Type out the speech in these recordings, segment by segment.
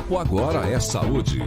Papo Agora é Saúde.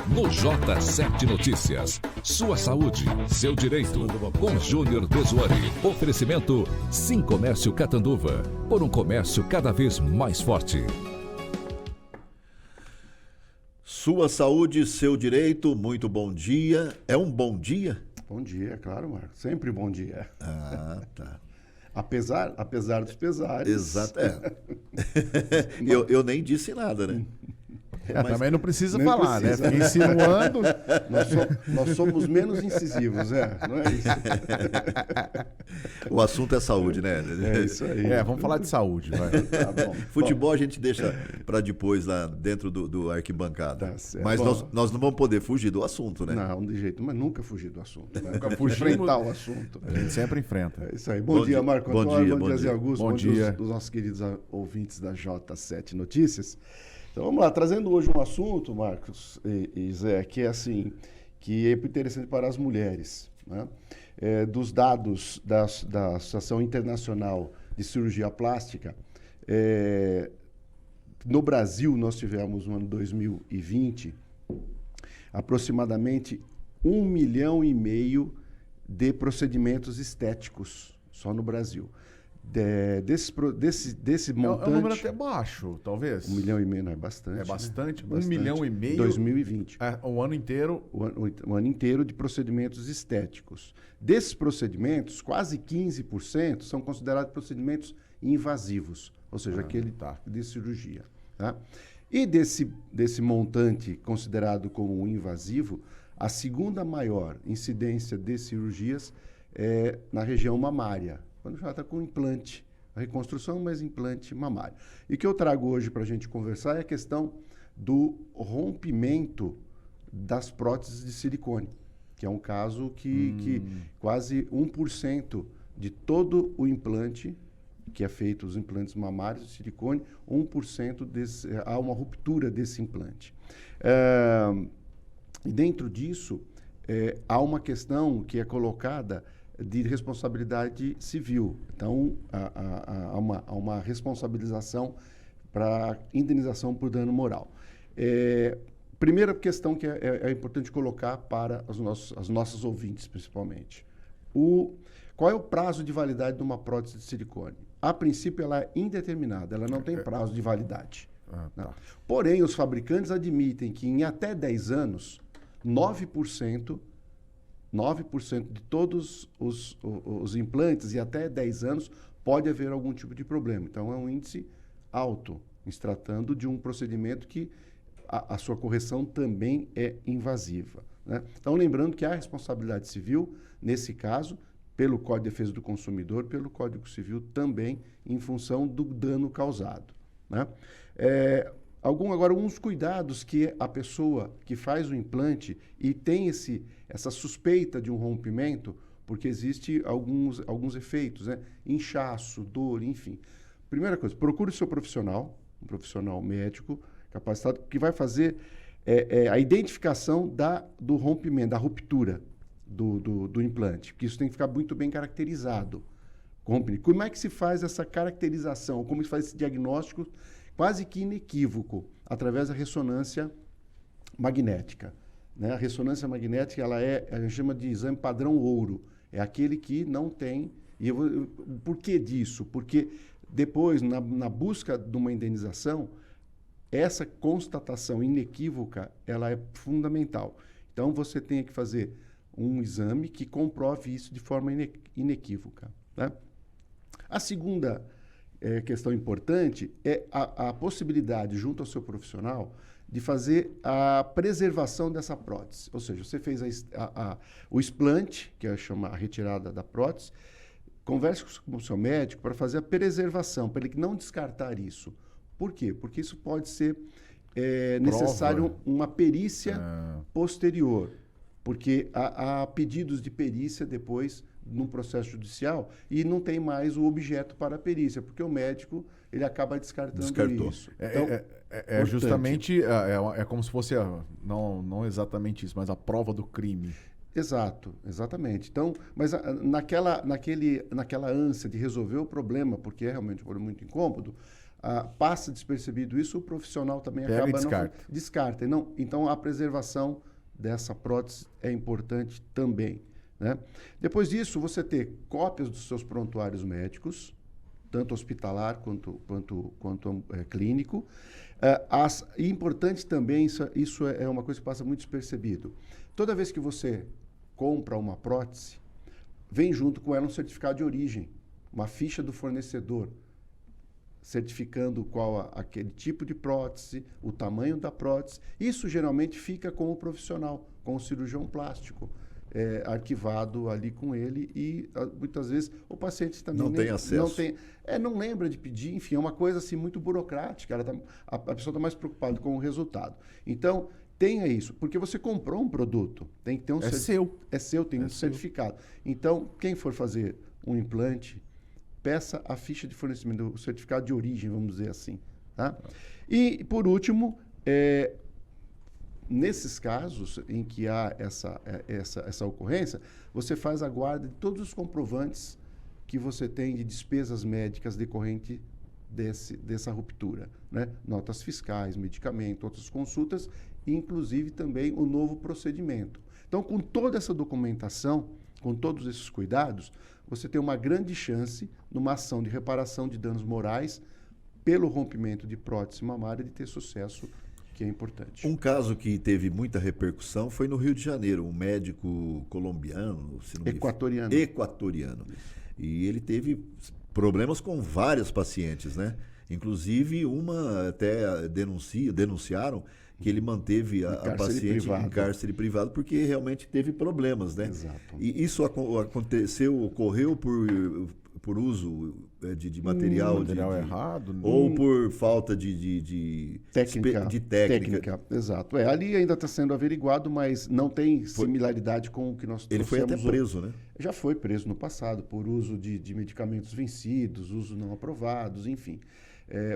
No J7 Notícias. Sua saúde, seu direito. Com Júnior Desuori. Oferecimento Sim Comércio Catanduva. Por um comércio cada vez mais forte. Sua saúde, seu direito. Muito bom dia. É um bom dia? Bom dia, claro, Marco. Sempre bom dia. Ah, tá. Apesar dos pesares. Exato. Eu nem disse nada, né? Mas também não precisa nem falar, precisa. né? Fica insinuando. Nós somos menos incisivos, não é isso? O assunto é saúde, né? É isso aí. Vamos falar de saúde, vai. Tá bom. Futebol a gente deixa para depois lá dentro do arquibancada. Tá certo. Mas Bom, nós não vamos poder fugir do assunto, né? Não, de jeito, mas nunca fugir do assunto. Né? Nunca fugimos. Enfrentar o assunto. A gente sempre enfrenta. É isso aí. Bom dia, Marco Antônio. Bom dia, Zé Augusto. Bom dia. Dos nossos queridos ouvintes da J7 Notícias. Então vamos lá, trazendo hoje um assunto, Marcos e Zé, que é assim, que é interessante para as mulheres, né? Dos dados da Associação Internacional de Cirurgia Plástica, no Brasil nós tivemos no ano 2020 aproximadamente 1,5 milhão de procedimentos estéticos só no Brasil. Desse montante... É um número até baixo, talvez. 1,5 milhão não é bastante. É bastante. Né? 1,5 milhão. 2020. O ano inteiro. O ano inteiro de procedimentos estéticos. Desses procedimentos, quase 15% são considerados procedimentos invasivos, ou seja, aquele de cirurgia. Tá? E desse montante considerado como invasivo, a segunda maior incidência de cirurgias é na região mamária, quando já está com implante, a reconstrução, mas implante mamário. E o que eu trago hoje para a gente conversar é a questão do rompimento das próteses de silicone, que é um caso que quase 1% de todo o implante que é feito, os implantes mamários de silicone, 1% há uma ruptura desse implante. E dentro disso, há uma questão que é colocada de responsabilidade civil. Então, há uma responsabilização para indenização por dano moral. Primeira questão que é importante colocar para as nossas ouvintes, principalmente. Qual é o prazo de validade de uma prótese de silicone? A princípio, ela é indeterminada, ela não tem prazo de validade. Né? Porém, os fabricantes admitem que em até 10 anos, 9% de todos os implantes e até 10 anos pode haver algum tipo de problema. Então, é um índice alto, se tratando de um procedimento que a sua correção também é invasiva. Né? Então, lembrando que há responsabilidade civil, nesse caso, pelo Código de Defesa do Consumidor, pelo Código Civil também, em função do dano causado. Né? Alguns cuidados que a pessoa que faz o implante e tem essa suspeita de um rompimento, porque existe alguns efeitos, né? Inchaço, dor, enfim. Primeira coisa, procure o seu profissional, um profissional médico capacitado, que vai fazer a identificação do rompimento, da ruptura do implante, porque isso tem que ficar muito bem caracterizado. Como é que se faz essa caracterização? Como se faz esse diagnóstico quase que inequívoco, através da ressonância magnética. Né? A ressonância magnética, a gente chama de exame padrão ouro. É aquele que não tem... Por que disso? Porque depois, na busca de uma indenização, essa constatação inequívoca, ela é fundamental. Então, você tem que fazer um exame que comprove isso de forma inequívoca. Né? A segunda questão importante é a possibilidade, junto ao seu profissional, de fazer a preservação dessa prótese. Ou seja, você fez o explante, que é a retirada da prótese, converse com o seu médico para fazer a preservação, para ele não descartar isso. Por quê? Porque isso pode ser necessário uma perícia posterior, porque há pedidos de perícia depois num processo judicial e não tem mais o objeto para a perícia, porque o médico ele acaba descartando isso. Então, justamente, é como se fosse, não exatamente isso, mas a prova do crime. Exato, exatamente. Então, mas naquela ânsia de resolver o problema, porque é realmente um problema muito incômodo, passa despercebido isso, o profissional também Pega acaba e descarta. Não, então a preservação dessa prótese é importante também, né? Depois disso, você ter cópias dos seus prontuários médicos, tanto hospitalar quanto clínico. E importante também, isso é uma coisa que passa muito despercebido. Toda vez que você compra uma prótese, vem junto com ela um certificado de origem, uma ficha do fornecedor, certificando qual aquele tipo de prótese, o tamanho da prótese. Isso geralmente fica com o profissional, com o cirurgião plástico, arquivado ali com ele, e muitas vezes o paciente também não tem acesso. Não lembra de pedir, enfim, é uma coisa assim muito burocrática. A pessoa está mais preocupada com o resultado. Então, tenha isso, porque você comprou um produto, tem que ter um seu. É seu, tem um certificado. Então, quem for fazer um implante, peça a ficha de fornecimento, o certificado de origem, vamos dizer assim. Tá? E, por último, nesses casos em que há essa ocorrência, você faz a guarda de todos os comprovantes que você tem de despesas médicas decorrentes dessa ruptura, né? Notas fiscais, medicamento, outras consultas, e inclusive também o novo procedimento. Então, com toda essa documentação, com todos esses cuidados, você tem uma grande chance, numa ação de reparação de danos morais, pelo rompimento de prótese mamária, de ter sucesso, que é importante. Um caso que teve muita repercussão foi no Rio de Janeiro, um médico colombiano, equatoriano. E ele teve problemas com várias pacientes, né? Inclusive, uma até denunciaram que ele manteve a paciente em cárcere privado porque realmente teve problemas, né? Exato. E isso ocorreu por uso de material errado, ou por falta de técnica. Exato. Ali ainda está sendo averiguado, mas não tem similaridade com o que nós Ele foi até preso, né? Já foi preso no passado por uso de medicamentos vencidos, uso não aprovados, enfim.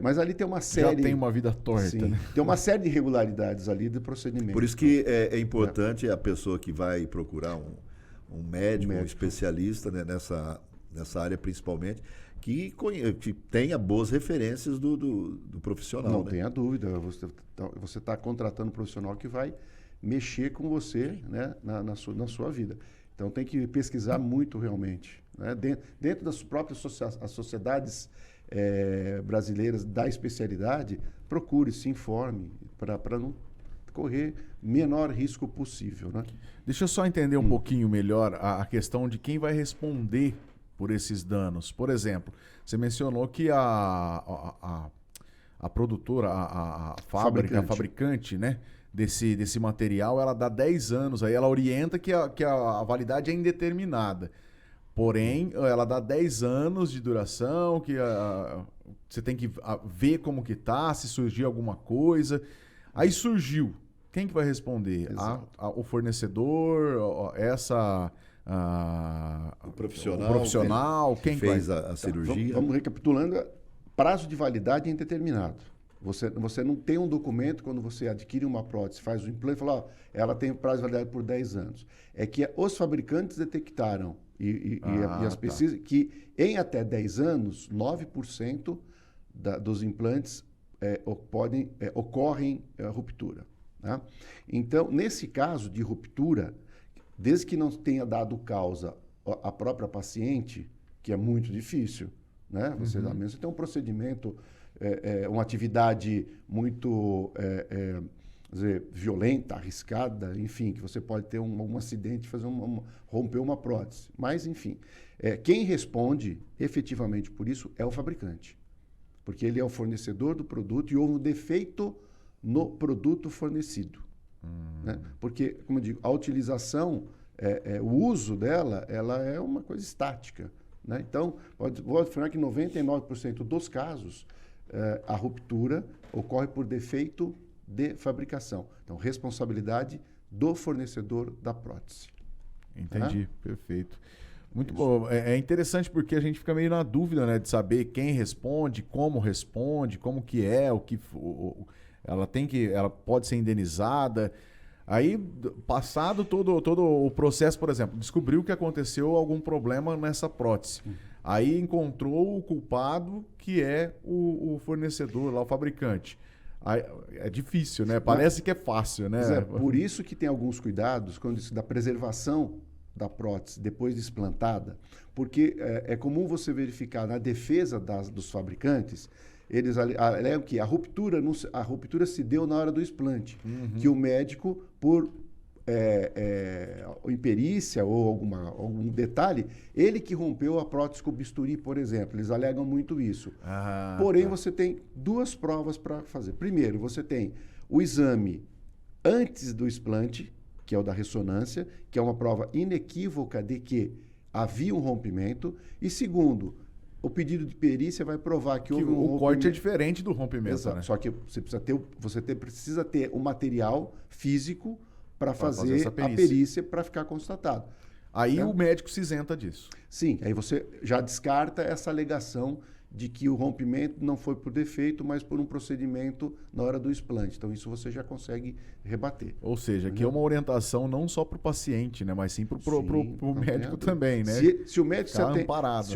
Mas ali tem uma série... Já tem uma vida torta, sim, né? Tem uma série de irregularidades ali de procedimento. Por isso que é importante a pessoa que vai procurar um médico, um especialista, né, nessa área principalmente, que tenha boas referências do profissional. Não né? tenha dúvida. Você está contratando um profissional que vai mexer com você, né, na sua vida. Então tem que pesquisar muito realmente. Né? Dentro das próprias sociedades brasileiras da especialidade, procure, se informe para não correr menor risco possível. Né? Deixa eu só entender um pouquinho melhor a questão de quem vai responder por esses danos. Por exemplo, você mencionou que a produtora, a fabricante, né, desse material, ela dá 10 anos, aí ela orienta que a validade é indeterminada. Porém, ela dá 10 anos de duração, que você tem que ver como que tá, se surgir alguma coisa. Aí surgiu. Quem que vai responder? O fornecedor, o profissional quem fez a cirurgia? Vamos recapitulando. Prazo de validade é indeterminado. Você não tem um documento quando você adquire uma prótese, faz o implante e fala, ela tem prazo de validade por 10 anos. É que os fabricantes detectaram e as pesquisas que em até 10 anos, 9% dos implantes ocorrem ruptura. Tá? Então, nesse caso de ruptura, desde que não tenha dado causa à própria paciente, que é muito difícil, né? Você tem um procedimento, uma atividade muito violenta, arriscada, enfim, que você pode ter um acidente, romper uma prótese. Mas, enfim, quem responde efetivamente por isso é o fabricante, porque ele é o fornecedor do produto e houve um defeito no produto fornecido. Né? Porque, como eu digo, a utilização, o uso dela, ela é uma coisa estática. Né? Então, vou afirmar que 99% dos casos, a ruptura ocorre por defeito de fabricação. Então, responsabilidade do fornecedor da prótese. Entendi, perfeito. Muito bom. É interessante porque a gente fica meio na dúvida, né, de saber quem responde, como que é, ela pode ser indenizada. Aí, passado todo o processo, por exemplo, descobriu que aconteceu algum problema nessa prótese. Aí encontrou o culpado, que é o fornecedor, lá o fabricante. Aí, é difícil, né? Parece que é fácil, né? Por isso que tem alguns cuidados quando isso da preservação da prótese depois de explantada, porque é comum você verificar na defesa dos fabricantes, eles alegam que a ruptura se deu na hora do explante, que o médico, por imperícia ou algum detalhe, ele que rompeu a prótese com bisturi, por exemplo. Eles alegam muito isso. Porém, você tem duas provas para fazer. Primeiro, você tem o exame antes do explante, que é o da ressonância, que é uma prova inequívoca de que havia um rompimento. E segundo, o pedido de perícia vai provar que houve um rompimento. O corte é diferente do rompimento. Exato. Né? Só que você precisa ter o material físico para fazer a perícia para ficar constatado. Aí o médico se isenta disso. Sim, aí você já descarta essa alegação de que o rompimento não foi por defeito, mas por um procedimento na hora do explante. Então, isso você já consegue rebater. Ou seja, que é uma orientação não só para o paciente, né, mas sim para o médico também, né? Se o médico,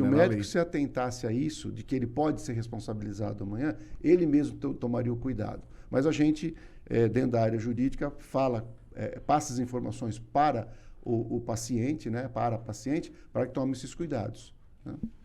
o médico se atentasse a isso, de que ele pode ser responsabilizado amanhã, ele mesmo tomaria o cuidado. Mas a gente, dentro da área jurídica, passa as informações para o paciente, né, para a paciente, para que tome esses cuidados. Né?